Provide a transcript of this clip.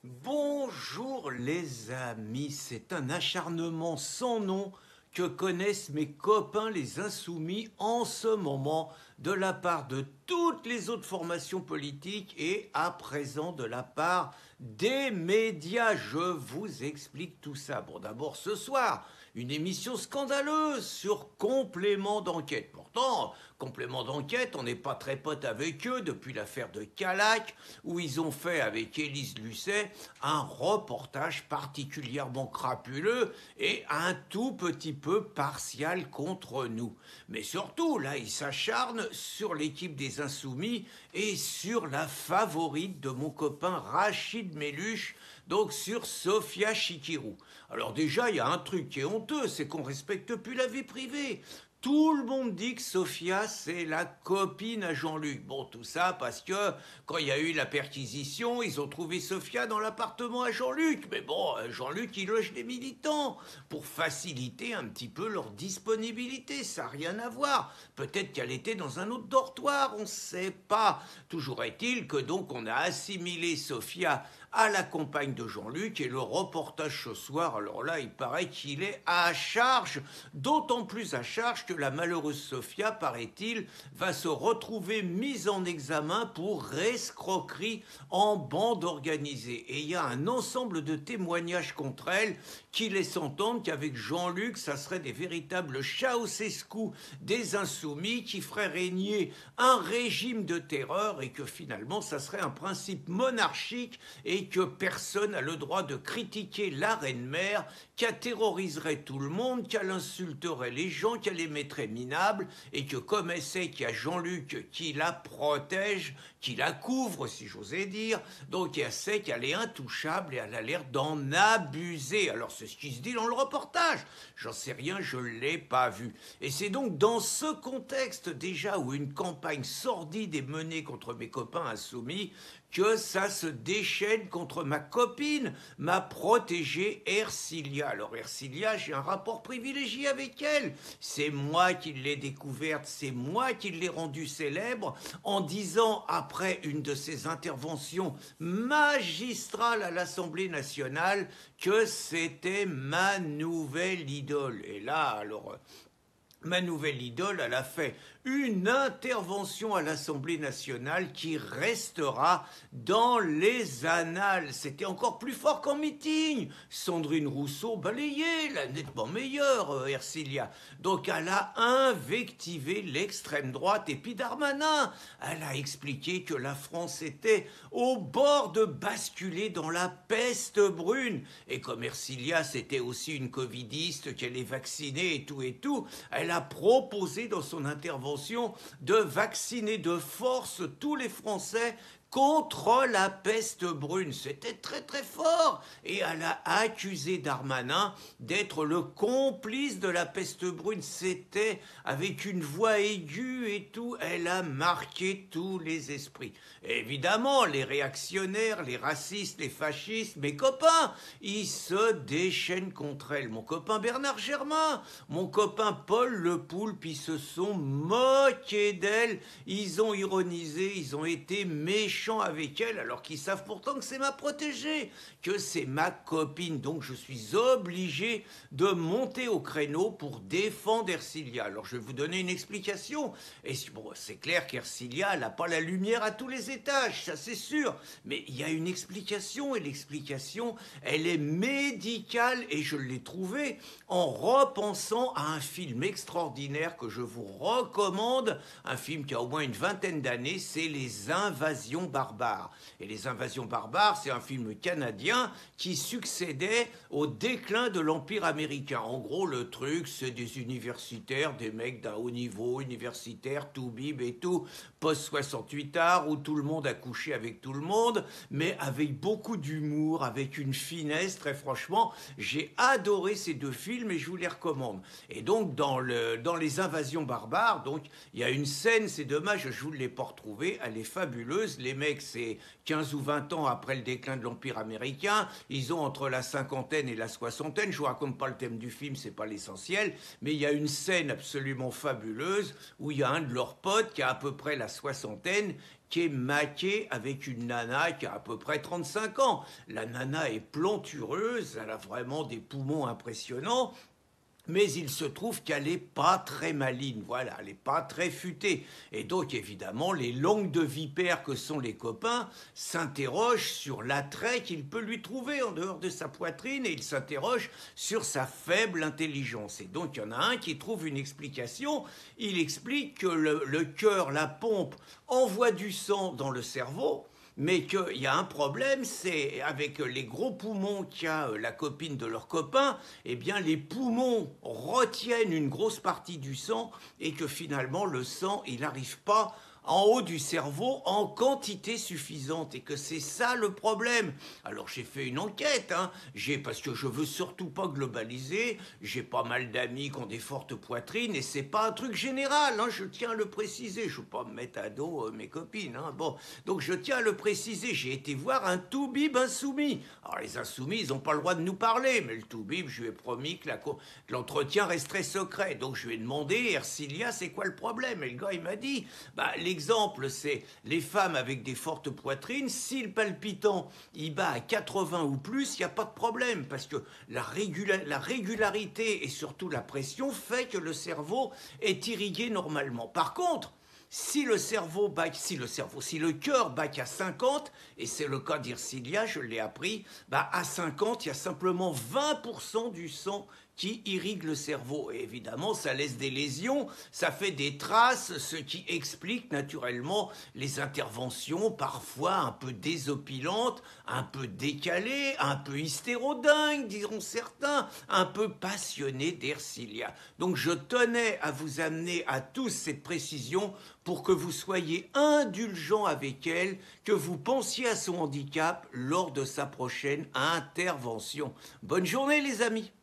Bonjour les amis, c'est un acharnement sans nom que connaissent mes copains les insoumis en ce moment de la part de toutes les autres formations politiques et à présent de la part des médias. Je vous explique tout ça. Bon, d'abord ce soir, une émission scandaleuse sur Complément d'enquête. Pourtant, Complément d'enquête, on n'est pas très potes avec eux depuis l'affaire de Calac, où ils ont fait avec Élise Lucet un reportage particulièrement crapuleux et un tout petit peu partial contre nous. Mais surtout, là, ils s'acharnent sur l'équipe des Insoumis et sur la favorite de mon copain Rachid Méluche, donc sur Sophia Chikirou. Alors déjà, il y a un truc qui est honteux, c'est qu'on respecte plus la vie privée. Tout le monde dit que Sophia, c'est la copine à Jean-Luc. Bon, tout ça parce que quand il y a eu la perquisition, ils ont trouvé Sophia dans l'appartement à Jean-Luc. Mais bon, Jean-Luc, il loge des militants pour faciliter un petit peu leur disponibilité. Ça n'a rien à voir. Peut-être qu'elle était dans un autre dortoir, on ne sait pas. Toujours est-il que donc on a assimilé Sophia à la compagne de Jean-Luc et le reportage ce soir, alors là, il paraît qu'il est à charge, d'autant plus à charge que la malheureuse Sophia, paraît-il, va se retrouver mise en examen pour escroquerie en bande organisée. Et il y a un ensemble de témoignages contre elle qui laissent entendre qu'avec Jean-Luc, ça serait des véritables Ceausescu des insoumis qui feraient régner un régime de terreur et que finalement, ça serait un principe monarchique et que personne n'a le droit de critiquer la reine-mère, qu'elle terroriserait tout le monde, qu'elle insulterait les gens, qu'elle les mettrait minables, et que comme elle sait qu'il y a Jean-Luc qui la protège, qui la couvre, si j'osais dire, donc elle sait qu'elle est intouchable et elle a l'air d'en abuser. Alors c'est ce qui se dit dans le reportage. J'en sais rien, je ne l'ai pas vu. Et c'est donc dans ce contexte déjà où une campagne sordide est menée contre mes copains insoumis que ça se déchaîne contre ma copine, ma protégée Ercilia. Alors Ercilia, j'ai un rapport privilégié avec elle. C'est moi qui l'ai découverte, c'est moi qui l'ai rendue célèbre en disant, après une de ses interventions magistrales à l'Assemblée nationale, que c'était ma nouvelle idole. Et là, alors, ma nouvelle idole, elle a fait une intervention à l'Assemblée nationale qui restera dans les annales. C'était encore plus fort qu'en meeting. Sandrine Rousseau balayée, la nettement meilleure, Ercilia. Donc elle a invectivé l'extrême droite et puis Darmanin. Elle a expliqué que la France était au bord de basculer dans la peste brune. Et comme Ercilia, c'était aussi une covidiste, qu'elle est vaccinée et tout, elle a proposé dans son intervention de vacciner de force tous les Français contre la peste brune. C'était très très fort. Et elle a accusé Darmanin d'être le complice de la peste brune. C'était avec une voix aiguë et tout. Elle a marqué tous les esprits. Et évidemment, les réactionnaires, les racistes, les fascistes, mes copains, ils se déchaînent contre elle. Mon copain Bernard Germain, mon copain Paul Le Poulpe, ils se sont moqués d'elle. Ils ont ironisé, ils ont été méchants avec elle alors qu'ils savent pourtant que c'est ma protégée, que c'est ma copine. Donc je suis obligé de monter au créneau pour défendre Ercilia. Alors je vais vous donner une explication. Et bon, c'est clair qu'Ercilia, elle n'a pas la lumière à tous les étages, ça c'est sûr. Mais il y a une explication et l'explication, elle est médicale et je l'ai trouvée en repensant à un film extraordinaire que je vous recommande, un film qui a au moins une vingtaine d'années, c'est Les Invasions barbares. Et Les Invasions barbares, c'est un film canadien qui succédait au déclin de l'Empire américain. En gros, le truc, c'est des universitaires, des mecs d'un haut niveau, universitaire, tout bib et tout, post-68 art, où tout le monde a couché avec tout le monde, mais avec beaucoup d'humour, avec une finesse, très franchement, j'ai adoré ces deux films et je vous les recommande. Et donc, dans Les Invasions barbares, donc, il y a une scène, c'est dommage, je ne vous l'ai pas retrouvée, elle est fabuleuse, les mecs, c'est 15 ou 20 ans après le déclin de l'Empire américain. Ils ont entre la cinquantaine et la soixantaine. Je vous raconte pas le thème du film, c'est pas l'essentiel. Mais il y a une scène absolument fabuleuse où il y a un de leurs potes qui a à peu près la soixantaine, qui est maqué avec une nana qui a à peu près 35 ans. La nana est plantureuse, elle a vraiment des poumons impressionnants. Mais il se trouve qu'elle n'est pas très maligne, voilà, elle n'est pas très futée. Et donc, évidemment, les langues de vipère que sont les copains s'interrogent sur l'attrait qu'il peut lui trouver en dehors de sa poitrine, et ils s'interrogent sur sa faible intelligence. Et donc, il y en a un qui trouve une explication. Il explique que le cœur, la pompe, envoie du sang dans le cerveau, mais qu'il y a un problème, c'est avec les gros poumons qu'a la copine de leur copain, eh bien les poumons retiennent une grosse partie du sang et que finalement le sang, il n'arrive pas en haut du cerveau en quantité suffisante et que c'est ça le problème. Alors j'ai fait une enquête, parce que je veux surtout pas globaliser, j'ai pas mal d'amis qui ont des fortes poitrines et c'est pas un truc général, je tiens à le préciser, je veux pas me mettre à dos mes copines, bon, donc je tiens à le préciser, j'ai été voir un toubib insoumis. Alors les insoumis, ils n'ont pas le droit de nous parler, mais le toubib, je lui ai promis que l'entretien resterait secret, donc je lui ai demandé, Ercilia, c'est quoi le problème? Et le gars, il m'a dit, l'exemple, c'est les femmes avec des fortes poitrines, si le palpitant il bat à 80 ou plus, il n'y a pas de problème, parce que la régularité et surtout la pression fait que le cerveau est irrigué normalement. Par contre, si le cœur bat à 50, et c'est le cas d'Ircilia, je l'ai appris, à 50, il y a simplement 20% du sang qui irrigue le cerveau. Et évidemment, ça laisse des lésions, ça fait des traces, ce qui explique naturellement les interventions parfois un peu désopilantes, un peu décalées, un peu hystérodingues, diront certains, un peu passionnées d'Ercilia. Donc je tenais à vous amener à tous cette précision pour que vous soyez indulgents avec elle, que vous pensiez à son handicap lors de sa prochaine intervention. Bonne journée les amis!